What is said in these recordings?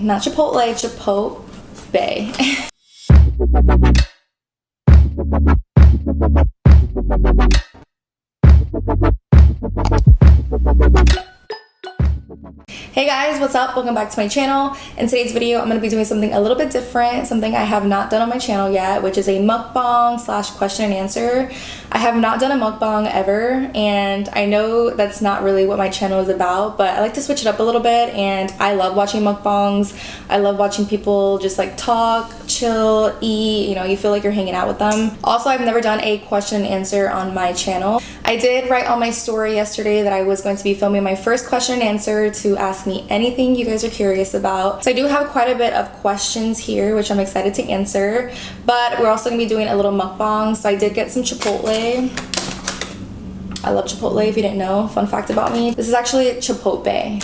Not Chipotle, Chipotle. Hey guys, what's up? Welcome back to my channel. In today's video, I'm going to be doing something a little bit different, something I have not done on my channel yet, which is a mukbang slash question and answer. I have not done a mukbang ever, and I know that's not really what my channel is about, but I like to switch it up a little bit, and I love watching mukbangs. I love watching people just like talk, chill, eat, you know, you feel like you're hanging out with them. Also, I've never done a question and answer on my channel. I did write on my story yesterday that I was going to be filming my first question and answer to ask me anything you guys are curious about. So I do have quite a bit of questions here, which I'm excited to answer, but we're also gonna be doing a little mukbang. So I did get some Chipotle. I love Chipotle, if you didn't know. Fun fact about me. This is actually Chipotle.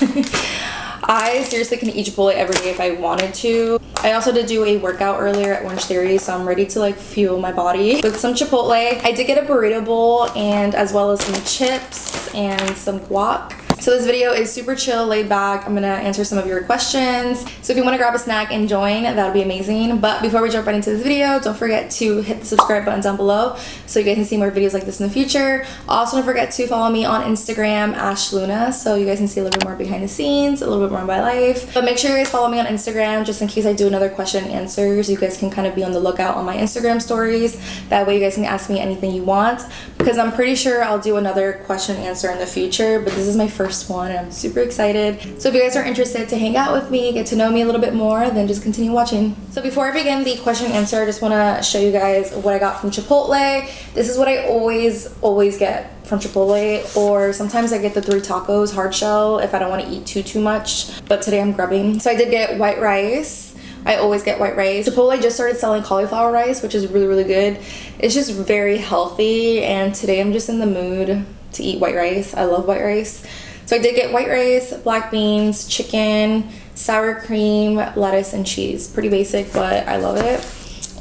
I seriously can eat Chipotle every day if I wanted to. I also did do a workout earlier at Orange Theory, so I'm ready to like fuel my body with some Chipotle. I did get a burrito bowl and as well as some chips and some guac. So this video is super chill, laid back. I'm gonna answer some of your questions. So if you wanna grab a snack and join, that'll be amazing. But before we jump right into this video, don't forget to hit the subscribe button down below so you guys can see more videos like this in the future. Also, don't forget to follow me on Instagram, Ashhluna, so you guys can see a little bit more behind the scenes, a little bit more of my life. But make sure you guys follow me on Instagram just in case I do another question and answers. You guys can kind of be on the lookout on my Instagram stories. That way you guys can ask me anything you want, because I'm pretty sure I'll do another question and answer in the future, but this is my first one and I'm super excited. So if you guys are interested to hang out with me, get to know me a little bit more, then just continue watching. So before I begin the question and answer, I just want to show you guys what I got from Chipotle. This is what I always get from Chipotle, or sometimes I get the 3 tacos hard shell if I don't want to eat too much, but today I'm grubbing. So I did get white rice. I always get white rice. Chipotle just started selling cauliflower rice, which is really good. It's just very healthy, and today I'm just in the mood to eat white rice. I love white rice. So I did get white rice, black beans, chicken, sour cream, lettuce, and cheese. Pretty basic, but I love it.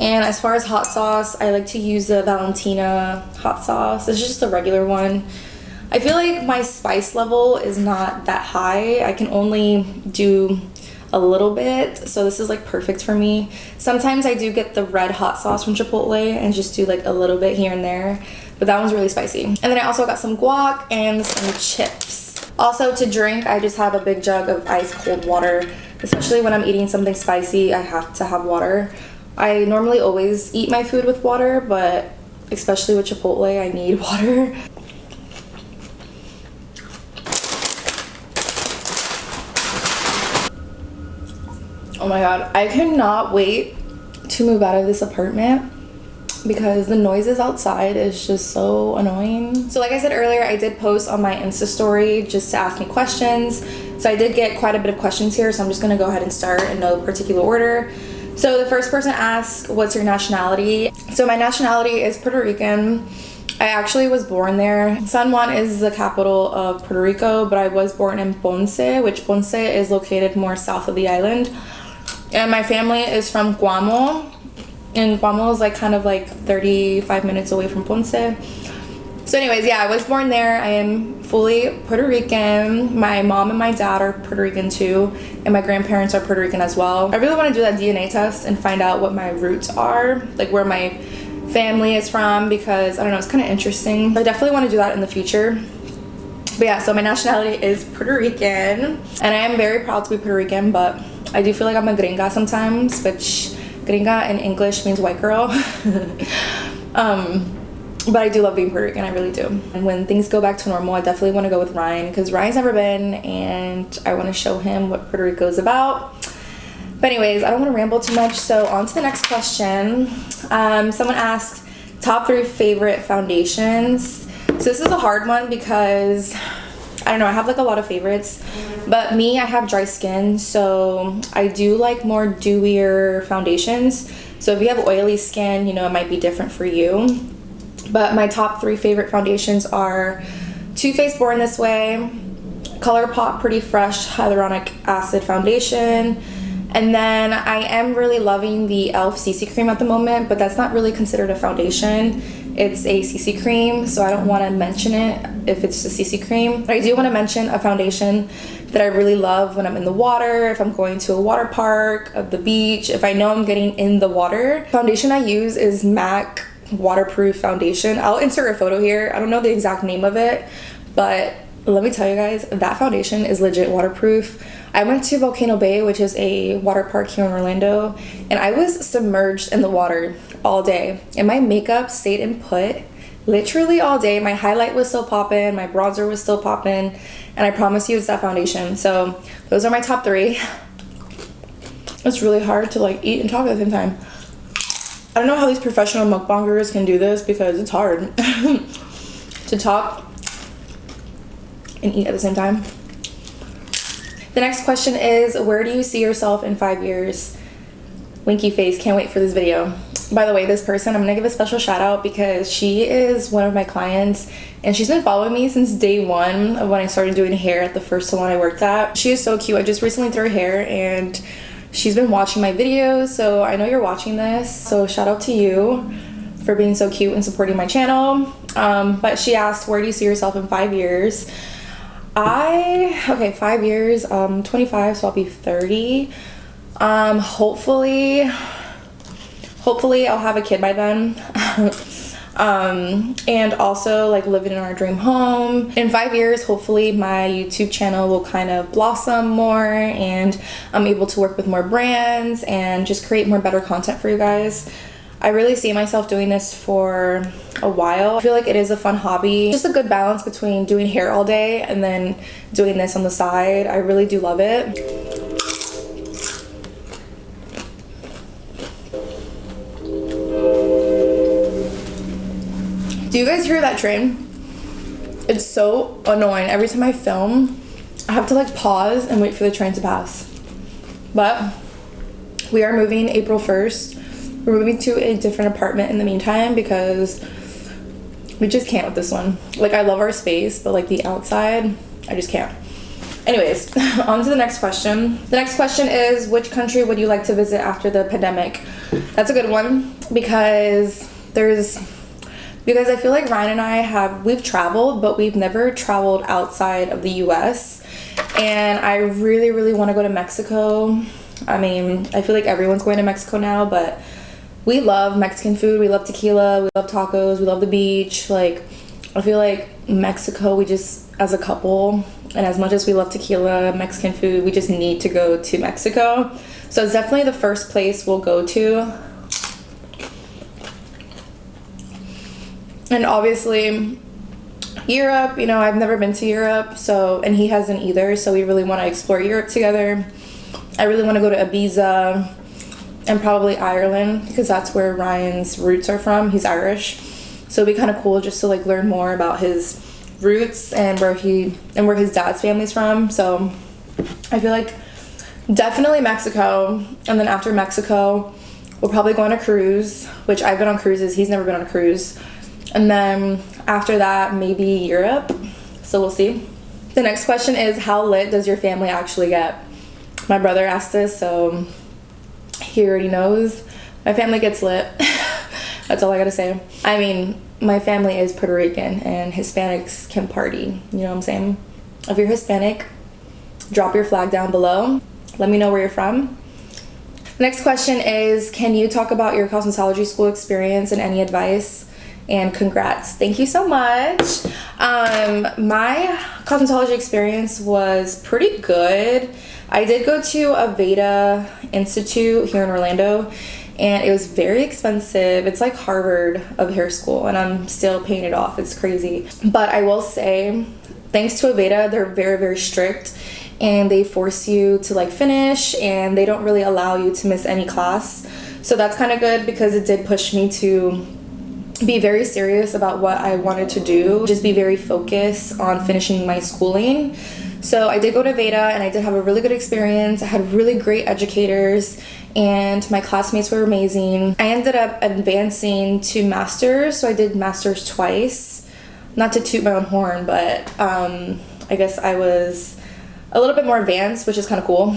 And as far as hot sauce, I like to use the Valentina hot sauce. It's just a regular one. I feel like my spice level is not that high. I can only do a little bit, so this is like perfect for me. Sometimes I do get the red hot sauce from Chipotle and just do like a little bit here and there, but that one's really spicy. And then I also got some guac and some chips. Also, to drink, I just have a big jug of ice cold water. Especially when I'm eating something spicy, I have to have water. I normally always eat my food with water, but especially with Chipotle, I need water. Oh my god, I cannot wait to move out of this apartment because the noises outside is just so annoying. So like I said earlier, I did post on my Insta story just to ask me questions. So I did get quite a bit of questions here, so I'm just gonna go ahead and start in no particular order. So the first person asked, what's your nationality? So my nationality is Puerto Rican. I actually was born there. San Juan is the capital of Puerto Rico, but I was born in Ponce, which Ponce is located more south of the island. And my family is from Guamo. And Guamo is like kind of like 35 minutes away from Ponce. So anyways, yeah, I was born there. I am fully Puerto Rican. My mom and my dad are Puerto Rican too, and my grandparents are Puerto Rican as well. I really want to do that DNA test and find out what my roots are, like where my family is from, because I don't know, it's kind of interesting. I definitely want to do that in the future. But yeah, so my nationality is Puerto Rican, and I am very proud to be Puerto Rican, but I do feel like I'm a gringa sometimes, which gringa in English means white girl. But I do love being Puerto Rican, I really do. And when things go back to normal, I definitely want to go with Ryan, because Ryan's never been, and I want to show him what Puerto Rico is about. But anyways, I don't want to ramble too much, so on to the next question. Someone asked, top 3 favorite foundations. So this is a hard one because I don't know, I have like a lot of favorites, but me, I have dry skin, so I do like more dewier foundations. So if you have oily skin, you know, it might be different for you. But my top 3 favorite foundations are Too Faced Born This Way, ColourPop Pretty Fresh Hyaluronic Acid Foundation, and then I am really loving the e.l.f. CC Cream at the moment, but that's not really considered a foundation. It's a CC cream, so I don't want to mention it if it's a CC cream. But I do want to mention a foundation that I really love when I'm in the water, if I'm going to a water park, at the beach, if I know I'm getting in the water. Foundation I use is MAC waterproof foundation. I'll insert a photo here. I don't know the exact name of it, but let me tell you guys, that foundation is legit waterproof. I went to Volcano Bay, which is a water park here in Orlando, and I was submerged in the water all day, and my makeup stayed in put literally all day. My highlight was still popping, my bronzer was still popping, and I promise you it's that foundation. So those are my top 3. It's really hard to like eat and talk at the same time. I don't know how these professional mukbangers can do this because it's hard to talk and eat at the same time. The next question is, where do you see yourself in 5 years? Winky face, can't wait for this video. By the way, this person, I'm gonna give a special shout out because she is one of my clients and she's been following me since day 1 of when I started doing hair at the first salon I worked at. She is so cute. I just recently threw her hair and she's been watching my videos, so I know you're watching this, so shout out to you for being so cute and supporting my channel. But she asked, where do you see yourself in 5 years? 5 years, 25, so I'll be 30. Hopefully I'll have a kid by then. And also like living in our dream home. In 5 years, hopefully my YouTube channel will kind of blossom more and I'm able to work with more brands and just create more better content for you guys. I really see myself doing this for a while. I feel like it is a fun hobby. Just a good balance between doing hair all day and then doing this on the side. I really do love it. Do you guys hear that train? It's so annoying. Every time I film, I have to like pause and wait for the train to pass. But we are moving April 1st. We're moving to a different apartment in the meantime because we just can't with this one. Like, I love our space, but like the outside, I just can't. Anyways, on to the next question. The next question is, which country would you like to visit after the pandemic? That's a good one because I feel like Ryan and I we've traveled, but we've never traveled outside of the US. And I really, really want to go to Mexico. I mean, I feel like everyone's going to Mexico now, but we love Mexican food. We love tequila. We love tacos. We love the beach. Like, I feel like Mexico, we just, as a couple, and as much as we love tequila, Mexican food, we just need to go to Mexico. So it's definitely the first place we'll go to. And obviously, Europe, you know, I've never been to Europe, so, and he hasn't either, so we really want to explore Europe together. I really want to go to Ibiza and probably Ireland because that's where Ryan's roots are from. He's Irish, so it'd be kind of cool just to like learn more about his roots and where his dad's family's from. So I feel like definitely Mexico, and then after Mexico we'll probably go on a cruise, which I've been on cruises, he's never been on a cruise, and then after that maybe Europe, so we'll see. The next question is, how lit does your family actually get? My brother asked this, so he already knows. My family gets lit. That's all I gotta say. I mean, my family is Puerto Rican and Hispanics can party, you know what I'm saying? If you're Hispanic, drop your flag down below. Let me know where you're from. The next question is, can you talk about your cosmetology school experience and any advice? And congrats. Thank you so much. My cosmetology experience was pretty good. I did go to Aveda Institute here in Orlando, and it was very expensive. It's like Harvard of hair school, and I'm still paying it off. It's crazy. But I will say, thanks to Aveda, they're very, very strict, and they force you to like finish, and they don't really allow you to miss any class. So that's kind of good because it did push me to be very serious about what I wanted to do, just be very focused on finishing my schooling. So I did go to Aveda and I did have a really good experience. I had really great educators and my classmates were amazing. I ended up advancing to masters, so I did masters twice. Not to toot my own horn, but I guess I was a little bit more advanced, which is kind of cool.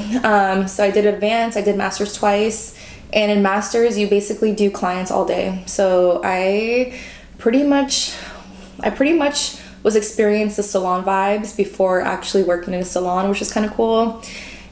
So I did advance, I did masters twice. And in masters, you basically do clients all day. So I I pretty much was experienced the salon vibes before actually working in a salon, which is kind of cool.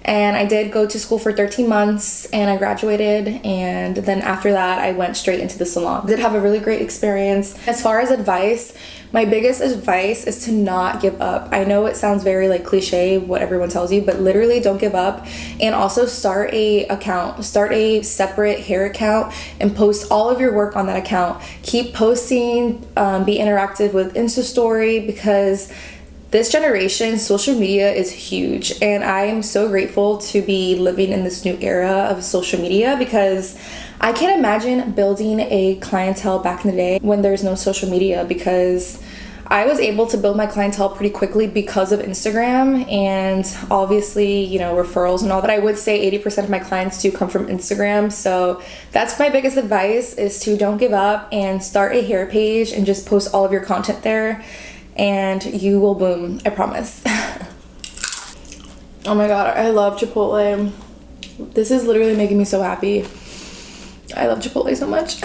And I did go to school for 13 months and I graduated, and then after that I went straight into the salon. Did have a really great experience. As far as advice, my biggest advice is to not give up. I know it sounds very like cliche what everyone tells you, but literally don't give up. And also start a separate hair account and post all of your work on that account. Keep posting, be interactive with Insta story, because this generation, social media is huge, and I am so grateful to be living in this new era of social media, because I can't imagine building a clientele back in the day when there's no social media, because I was able to build my clientele pretty quickly because of Instagram and obviously, you know, referrals and all that. I would say 80% of my clients do come from Instagram. So that's my biggest advice, is to don't give up and start a hair page and just post all of your content there, and you will boom, I promise. Oh my god, I love Chipotle. This is literally making me so happy. I love Chipotle so much.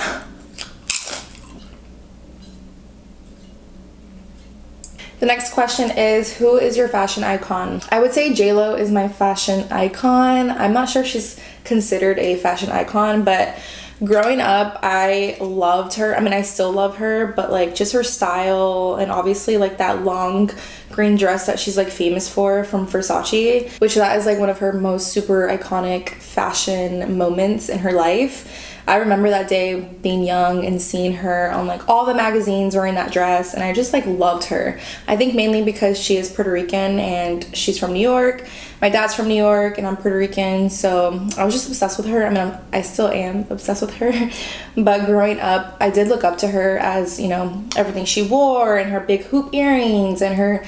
The next question is, who is your fashion icon? I would say JLo is my fashion icon. I'm not sure if she's considered a fashion icon, but growing up, I loved her. I mean, I still love her, but like just her style, and obviously like that long green dress that she's like famous for from Versace, which that is like one of her most super iconic fashion moments in her life. I remember that day being young and seeing her on like all the magazines wearing that dress, and I just like loved her. I think mainly because she is Puerto Rican and she's from New York. My dad's from New York and I'm Puerto Rican, so I was just obsessed with her. I mean, I still am obsessed with her, but growing up, I did look up to her as, you know, everything she wore and her big hoop earrings and her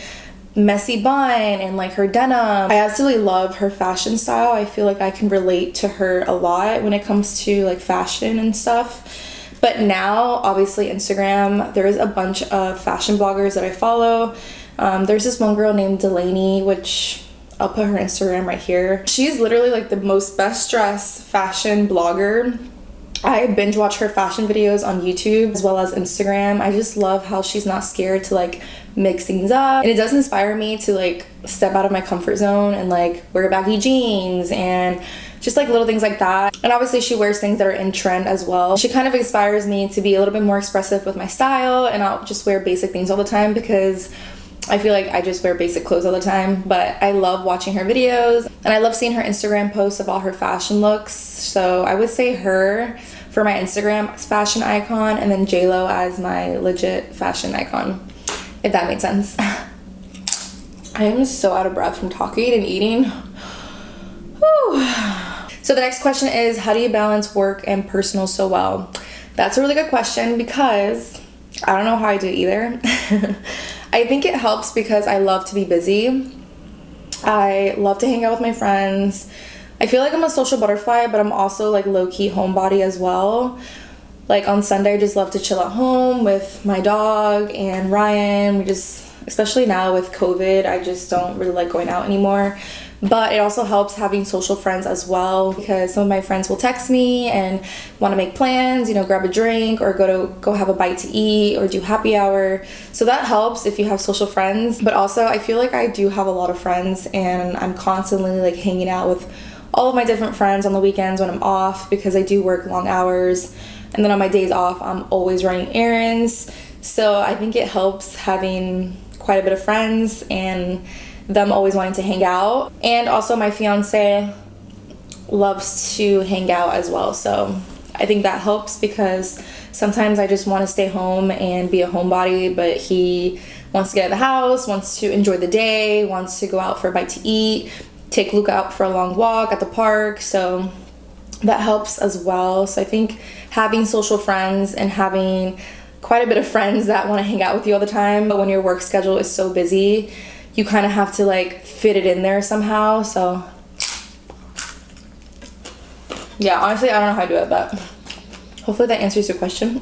messy bun and like her denim. I absolutely love her fashion style. I feel like I can relate to her a lot when it comes to like fashion and stuff. But now, obviously, Instagram, there is a bunch of fashion bloggers that I follow. There's this one girl named Delaney, which I'll put her Instagram right here. She's literally like the most best dressed fashion blogger. I binge watch her fashion videos on YouTube as well as Instagram. I just love how she's not scared to like mix things up, and it does inspire me to like step out of my comfort zone and like wear baggy jeans and just like little things like that. And obviously she wears things that are in trend as well. She kind of inspires me to be a little bit more expressive with my style, and I'll just wear basic things all the time because I feel like I just wear basic clothes all the time. But I love watching her videos, and I love seeing her Instagram posts of all her fashion looks. So I would say her for my Instagram fashion icon, and then JLo as my legit fashion icon, if that makes sense. I am so out of breath from talking and eating. Whew. So the next question is, how do you balance work and personal so well? That's a really good question, because I don't know how I do it either. I think it helps because I love to be busy. I love to hang out with my friends. I feel like I'm a social butterfly, but I'm also like low-key homebody as well. Like on Sunday, I just love to chill at home with my dog and Ryan. We just, especially now with COVID, I just don't really like going out anymore. But it also helps having social friends as well, because some of my friends will text me and want to make plans, you know, grab a drink or go have a bite to eat or do happy hour. So that helps if you have social friends. But also I feel like I do have a lot of friends, and I'm constantly like hanging out with all of my different friends on the weekends when I'm off, because I do work long hours. And then on my days off, I'm always running errands. So I think it helps having quite a bit of friends and them always wanting to hang out. And also my fiance loves to hang out as well. So I think that helps, because sometimes I just want to stay home and be a homebody, but he wants to get out of the house, wants to enjoy the day, wants to go out for a bite to eat, take Luca out for a long walk at the park. So that helps as well. So I think having social friends and having quite a bit of friends that want to hang out with you all the time, but when your work schedule is so busy, you kind of have to like fit it in there somehow. So yeah, honestly, I don't know how to do it, but hopefully that answers your question.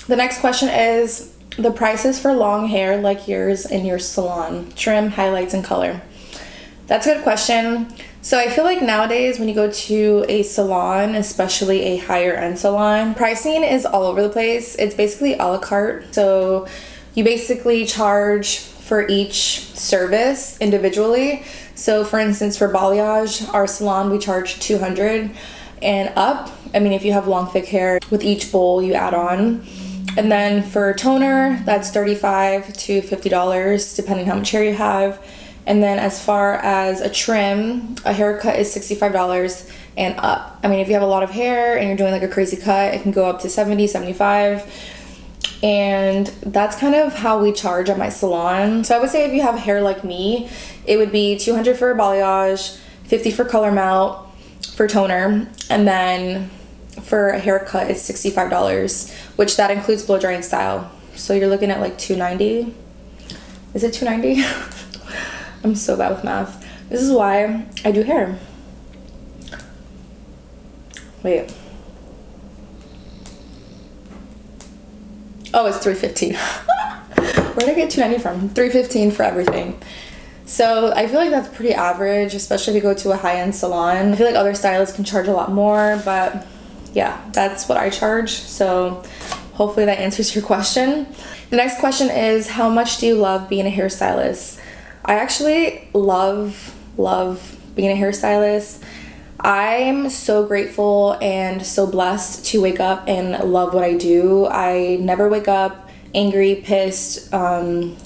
The next question is the prices for long hair like yours in your salon, trim, highlights, and color. That's a good question. So I feel like nowadays when you go to a salon, especially a higher end salon, pricing is all over the place. It's basically a la carte. So you basically charge for each service individually. So for instance, for balayage, our salon, we charge $200 and up. I mean, if you have long thick hair, with each bowl you add on. And then for toner, that's $35 to $50 depending how much hair you have. And then as far as a trim, a haircut is $65 and up. I mean, if you have a lot of hair and you're doing like a crazy cut, it can go up to $70, $75. And that's kind of how we charge at my salon. So I would say if you have hair like me, it would be $200 for a balayage, $50 for color mount, for toner, and then for a haircut it's $65, which that includes blow dry and style. So you're looking at like $290. Is it $290? I'm so bad with math. This is why I do hair. Wait. Oh, it's $315. Where did I get $290 from? $315 for everything. So I feel like that's pretty average, especially if you go to a high-end salon. I feel like other stylists can charge a lot more, but yeah, that's what I charge. So hopefully that answers your question. The next question is, how much do you love being a hairstylist? I actually love being a hairstylist. I'm so grateful and so blessed to wake up and love what I do. I never wake up angry, pissed, feeling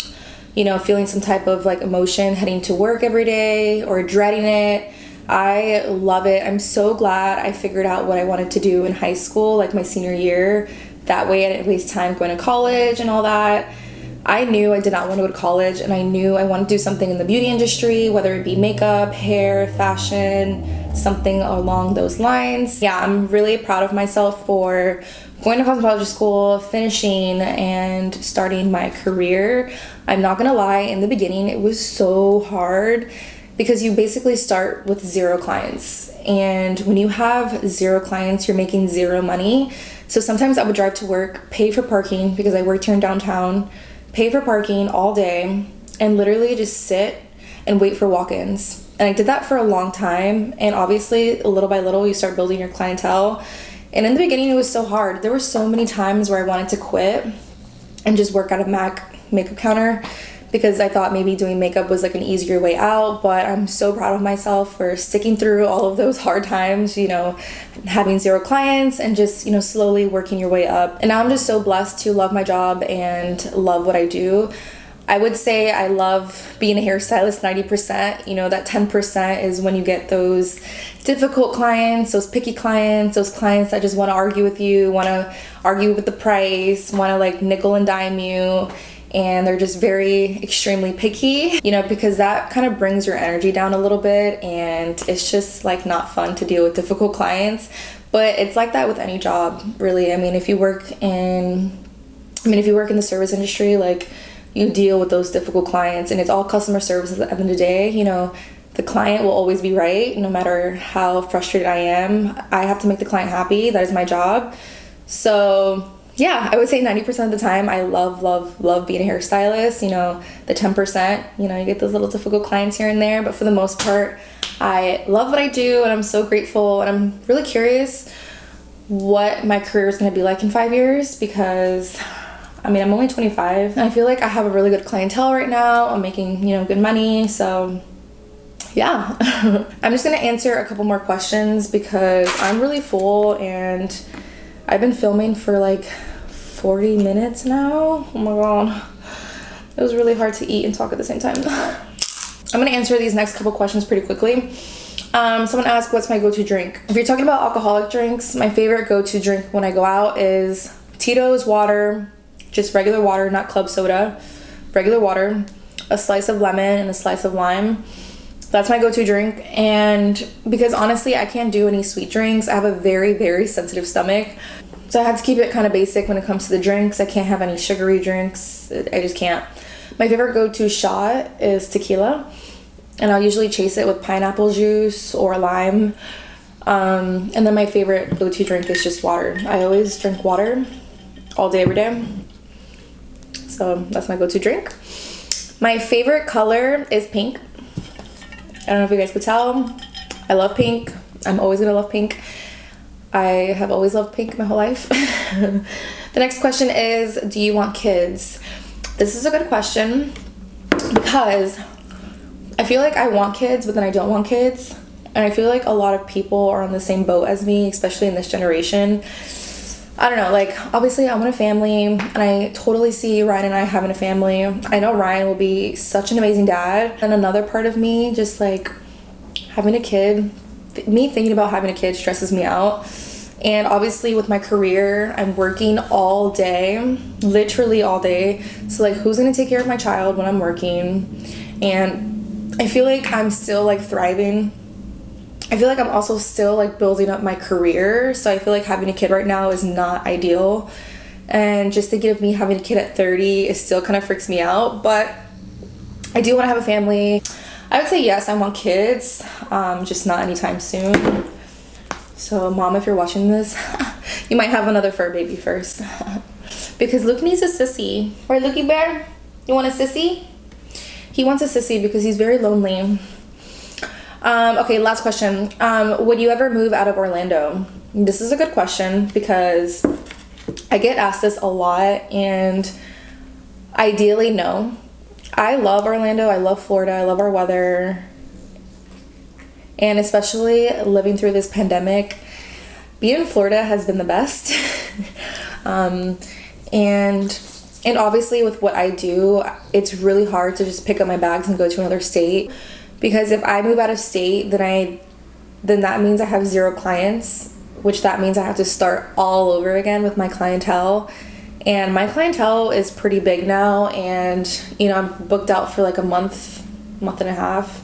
some type of like emotion heading to work every day or dreading it. I love it. I'm so glad I figured out what I wanted to do in high school, like my senior year. That way I didn't waste time going to college and all that. I knew I did not want to go to college, and I knew I wanted to do something in the beauty industry, whether it be makeup, hair, fashion, something along those lines. Yeah, I'm really proud of myself for going to cosmetology school, finishing, and starting my career. I'm not gonna lie, in the beginning it was so hard because you basically start with 0 clients. And when you have 0 clients, you're making 0 money. So sometimes I would drive to work, pay for parking because I worked here in downtown, pay for parking all day, and literally just sit and wait for walk-ins. And I did that for a long time, and obviously little by little you start building your clientele. And in the beginning it was so hard. There were so many times where I wanted to quit and just work at a makeup counter because I thought maybe doing makeup was like an easier way out. But I'm so proud of myself for sticking through all of those hard times, having 0 clients and just, slowly working your way up. And now I'm just so blessed to love my job and love what I do. I would say I love being a hairstylist 90%. That 10% is when you get those difficult clients, those picky clients, those clients that just want to argue with you, want to argue with the price, want to like nickel and dime you. And they're just very extremely picky, because that kind of brings your energy down a little bit, and it's just like not fun to deal with difficult clients. But it's like that with any job, really. I mean, if you work in the service industry, like, you deal with those difficult clients, and it's all customer service at the end of the day. The client will always be right, no matter how frustrated I am. I have to make the client happy. That is my job. So yeah, I would say 90% of the time I love being a hairstylist. The 10%, you get those little difficult clients here and there, but for the most part, I love what I do, and I'm so grateful, and I'm really curious what my career is going to be like in 5 years, because I'm only 25, and I feel like I have a really good clientele right now. I'm making, good money, so yeah. I'm just gonna answer a couple more questions because I'm really full, and I've been filming for like 40 minutes now. Oh my god. It was really hard to eat and talk at the same time. I'm gonna answer these next couple questions pretty quickly. Someone asked, what's my go-to drink? If you're talking about alcoholic drinks, my favorite go-to drink when I go out is Tito's water, just regular water, not club soda, regular water, a slice of lemon and a slice of lime. That's my go-to drink. And because honestly, I can't do any sweet drinks. I have a very, very sensitive stomach. So I have to keep it kind of basic when it comes to the drinks. I can't have any sugary drinks. I just can't. My favorite go-to shot is tequila. And I'll usually chase it with pineapple juice or lime. And then my favorite go-to drink is just water. I always drink water all day, every day. So that's my go-to drink. My favorite color is pink. I don't know if you guys could tell. I love pink. I'm always gonna love pink. I have always loved pink my whole life. The next question is, do you want kids? This is a good question because I feel like I want kids, but then I don't want kids. And I feel like a lot of people are on the same boat as me, especially in this generation. I don't know, like, obviously I want a family, and I totally see Ryan and I having a family. I know Ryan will be such an amazing dad. And another part of me, just like having a kid, me thinking about having a kid stresses me out. And obviously with my career, I'm working all day, literally all day. So like, who's gonna take care of my child when I'm working? And I feel like I'm still like thriving. I feel like I'm also still like building up my career. So I feel like having a kid right now is not ideal. And just thinking of me having a kid at 30 is still kind of freaks me out. But I do want to have a family. I would say yes, I want kids, just not anytime soon. So mom, if you're watching this, you might have another fur baby first. Because Luke needs a sissy. Right, Lukey Bear? You want a sissy? He wants a sissy because he's very lonely. Okay, last question. Would you ever move out of Orlando? This is a good question because I get asked this a lot, and ideally, no. I love Orlando. I love Florida. I love our weather. And especially living through this pandemic, being in Florida has been the best. And obviously with what I do, it's really hard to just pick up my bags and go to another state. Because if I move out of state, then that means I have 0 clients, which that means I have to start all over again with my clientele. And my clientele is pretty big now, and you know, I'm booked out for like a month and a half.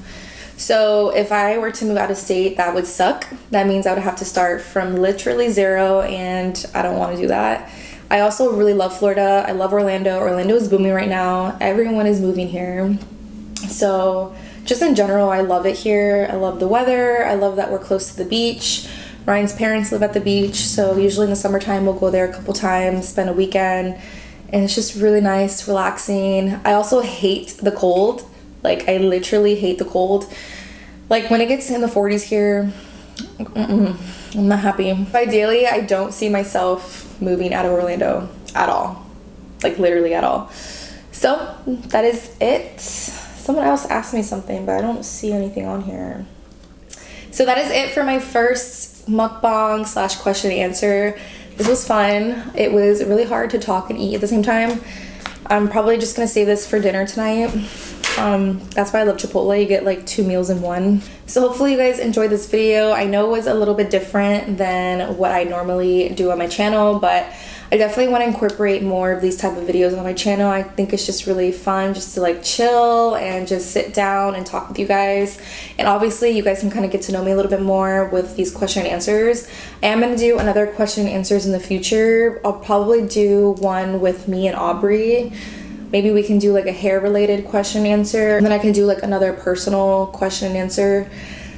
So if I were to move out of state, that would suck. That means I would have to start from literally 0, and I don't want to do that. I also really love Florida. I love Orlando. Orlando is booming right now. Everyone is moving here. So just in general, I love it here. I love the weather. I love that we're close to the beach. Ryan's parents live at the beach, so usually in the summertime we'll go there a couple times, spend a weekend, and it's just really nice, relaxing. I also hate the cold. Like, I literally hate the cold. Like, when it gets in the 40s here, I'm not happy. Ideally, I don't see myself moving out of Orlando at all. Like, literally at all. So, that is it. Someone else asked me something, but I don't see anything on here. So that is it for my first mukbang / question and answer. This was fun. It was really hard to talk and eat at the same time. I'm probably just gonna save this for dinner tonight. That's why I love Chipotle. You get like 2 meals in one. So hopefully you guys enjoyed this video. I know it was a little bit different than what I normally do on my channel, but I definitely want to incorporate more of these type of videos on my channel. I think it's just really fun just to like chill and just sit down and talk with you guys. And obviously you guys can kind of get to know me a little bit more with these question and answers. I am going to do another question and answers in the future. I'll probably do one with me and Aubrey. Maybe we can do like a hair related question and answer, and then I can do like another personal question and answer.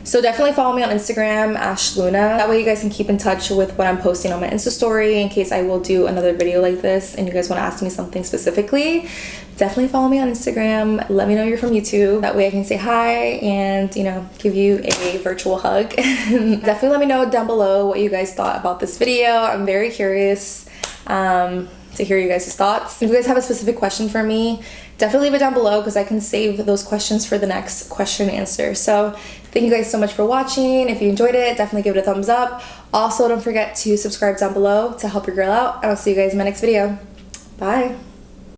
So definitely follow me on Instagram, Ashhluna. That way you guys can keep in touch with what I'm posting on my Insta story in case I will do another video like this and you guys want to ask me something specifically. Definitely follow me on Instagram. Let me know you're from YouTube. That way I can say hi and, you know, give you a virtual hug. Definitely let me know down below what you guys thought about this video. I'm very curious to hear you guys' thoughts. If you guys have a specific question for me, definitely leave it down below because I can save those questions for the next question and answer. So thank you guys so much for watching. If you enjoyed it, definitely give it a thumbs up. Also, don't forget to subscribe down below to help your girl out, and I'll see you guys in my next video. Bye.